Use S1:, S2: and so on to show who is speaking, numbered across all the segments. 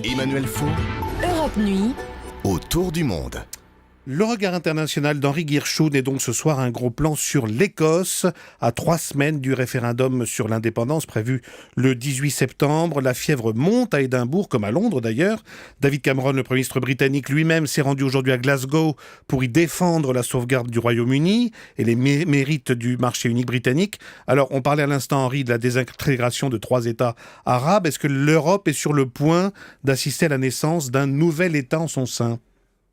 S1: Emmanuel Faux,
S2: Europe Nuit,
S1: autour du monde.
S3: Le regard international d'Henri Guirchoun est donc ce soir un gros plan sur l'Écosse. À 3 semaines du référendum sur l'indépendance prévu le 18 septembre, la fièvre monte à Édimbourg, comme à Londres d'ailleurs. David Cameron, le Premier ministre britannique lui-même, s'est rendu aujourd'hui à Glasgow pour y défendre la sauvegarde du Royaume-Uni et les mérites du marché unique britannique. Alors, on parlait à l'instant, Henri, de la désintégration de 3 États arabes. Est-ce que l'Europe est sur le point d'assister à la naissance d'un nouvel État en son sein ?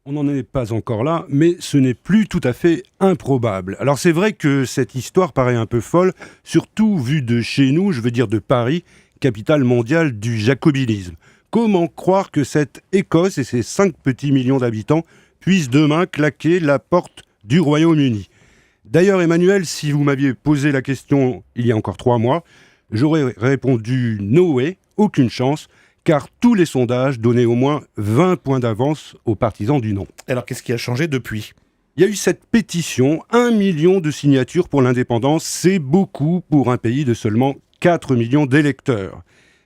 S4: On n'en est pas encore là, mais ce n'est plus tout à fait improbable. Alors c'est vrai que cette histoire paraît un peu folle, surtout vu de chez nous, je veux dire de Paris, capitale mondiale du jacobinisme. Comment croire que cette Écosse et ses 5 petits millions d'habitants puissent demain claquer la porte du Royaume-Uni ? D'ailleurs, Emmanuel, si vous m'aviez posé la question il y a encore 3 mois, j'aurais répondu « no way », aucune chance, car tous les sondages donnaient au moins 20 points d'avance aux partisans du non.
S3: Alors, qu'est-ce qui a changé depuis ?
S4: Il y a eu cette pétition, 1 million de signatures pour l'indépendance, c'est beaucoup pour un pays de seulement 4 millions d'électeurs.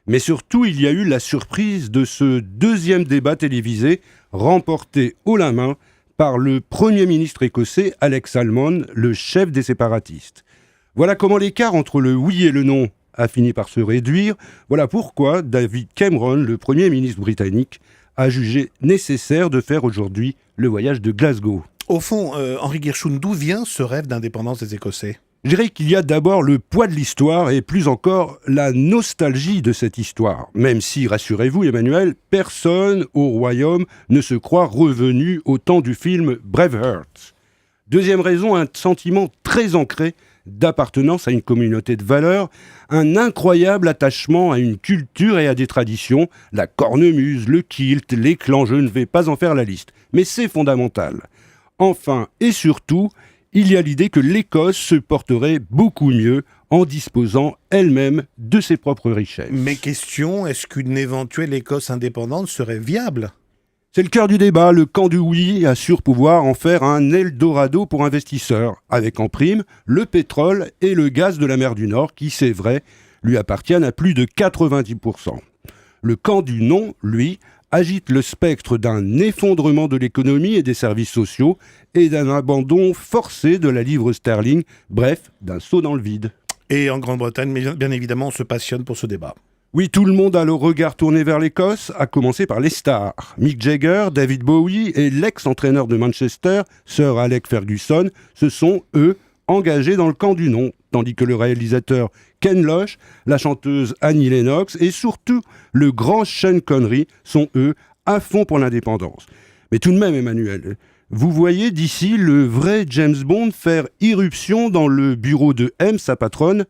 S4: Mais surtout, il y a eu la surprise de ce deuxième débat télévisé, remporté haut la main par le Premier ministre écossais Alex Salmond, le chef des séparatistes. Voilà comment l'écart entre le oui et le non a fini par se réduire. Voilà pourquoi David Cameron, le Premier ministre britannique, a jugé nécessaire de faire aujourd'hui le voyage de Glasgow.
S3: Au fond, Henri Guirchoun, d'où vient ce rêve d'indépendance des Écossais ?
S4: Je dirais qu'il y a d'abord le poids de l'histoire et plus encore la nostalgie de cette histoire. Même si, rassurez-vous Emmanuel, personne au Royaume ne se croit revenu au temps du film Braveheart. Deuxième raison, un sentiment très ancré d'appartenance à une communauté de valeurs, un incroyable attachement à une culture et à des traditions, la cornemuse, le kilt, les clans, je ne vais pas en faire la liste, mais c'est fondamental. Enfin et surtout, il y a l'idée que l'Écosse se porterait beaucoup mieux en disposant elle-même de ses propres richesses.
S3: Mais question, est-ce qu'une éventuelle Écosse indépendante serait viable ?
S4: C'est le cœur du débat. Le camp du oui assure pouvoir en faire un Eldorado pour investisseurs, avec en prime le pétrole et le gaz de la mer du Nord qui, c'est vrai, lui appartiennent à plus de 90%. Le camp du non, lui, agite le spectre d'un effondrement de l'économie et des services sociaux et d'un abandon forcé de la livre sterling, bref, d'un saut dans le vide.
S3: Et en Grande-Bretagne, bien évidemment, on se passionne pour ce débat.
S4: Oui, tout le monde a le regard tourné vers l'Écosse, à commencer par les stars. Mick Jagger, David Bowie et l'ex-entraîneur de Manchester, Sir Alex Ferguson, se sont, eux, engagés dans le camp du non, tandis que le réalisateur Ken Loach, la chanteuse Annie Lennox et surtout le grand Sean Connery sont, eux, à fond pour l'indépendance. Mais tout de même, Emmanuel, vous voyez d'ici le vrai James Bond faire irruption dans le bureau de M, sa patronne,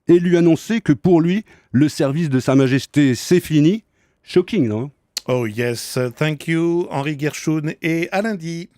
S4: et lui annoncer que pour lui, le service de Sa Majesté, c'est fini. Shocking, non ?
S3: Oh yes, thank you, Henri Guirchoun, et à lundi.